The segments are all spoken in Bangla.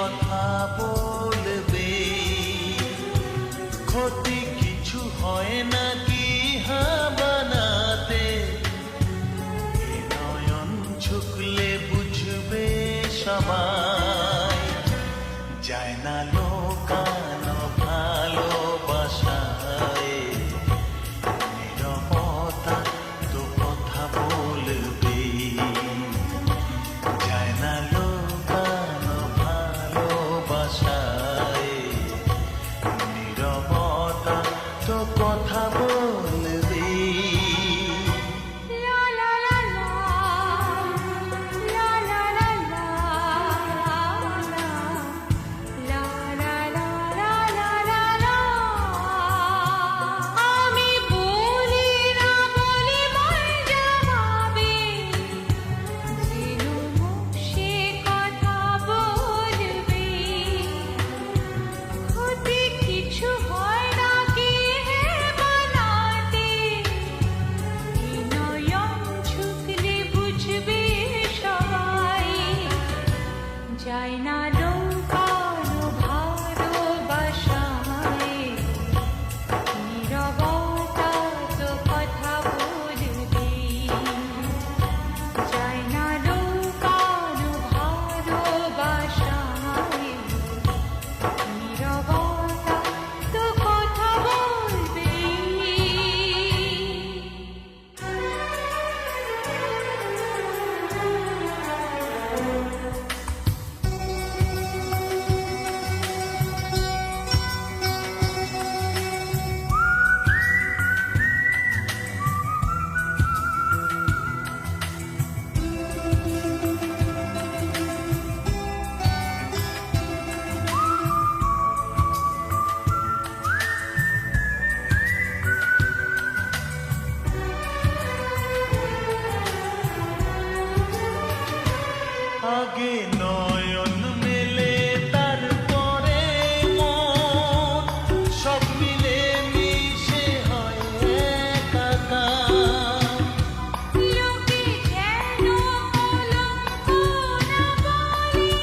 কথা বলবে, ক্ষতি কিছু হয় নাকি বানাতে, এ নয়ন ঝুঁকলে বুঝবে সবাই, যায় না লোকানো ভালোবাসায়, নীরবতা তো কথা বলবে, যায় না লোকানো ভালোবাসায়, নীরবতা তো কথা বলবে। যায় না লোকানো ভালোবাসায়, নীরবতা তো কথা বলবে, যায় না লোকানো ভালোবাসায়, নীরবতা তো কথা বলবে। আগে নয়ন মেলে তারপরে মন, সব মিলে মিশে হয় একাকার। লোকে যেন কলঙ্ক না বলে,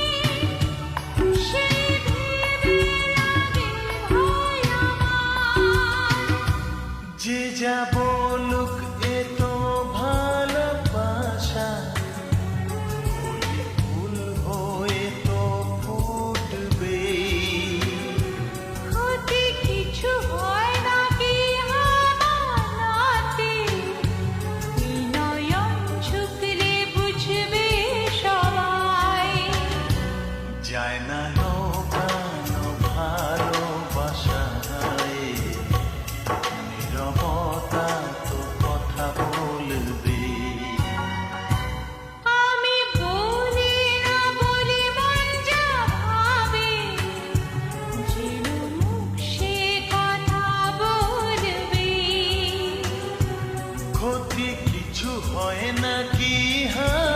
সেই ভেবে লাগে ভয় আমার। যে যা বলুক এ তো ভালোবাসা, কলি ফুল হয়ে তো ফুটবে, ক্ষতি কিছু হয় নাকি বানাতে, এই নয়ন ঝুঁকলে বুঝবে সবাই, যায় না লোকানো ভালোবাসায়, নীরবতা তো কথা বলবে। আমি বলি না বলি মন যা ভাবে, যেন মুখ সে কথা বলবে, ক্ষতি কিছু হয় নাকি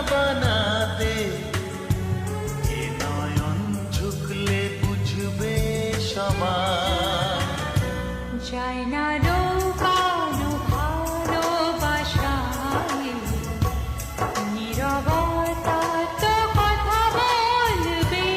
বানাতে, এ নয়ন ঝুঁকলে বুঝবে সবাই, যায় না লোকানো ভালোবাসায়, নীরবতা তো কথা বলবে।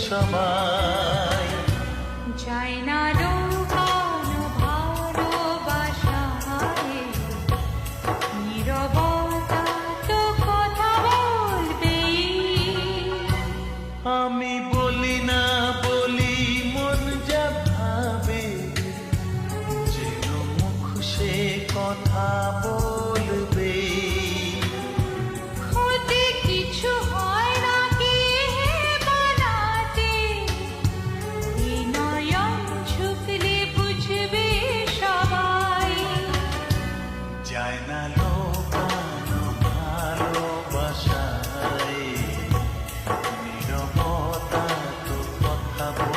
সবাই। যায় না লুকানো ভালোবাসায়, নীরবতা তো কথা বলবেই। আমি বলি না বলি মন যা ভাবে, যেন মুখ সে কথা বলবে। ক্ষতি কিছু হয় না কি বানাতে, এই নয়ন ঝুঁকলে বুঝবে সবাই। যায় না লোকানো ভালোবাসায়, নীরবতা তো কথা বলবে।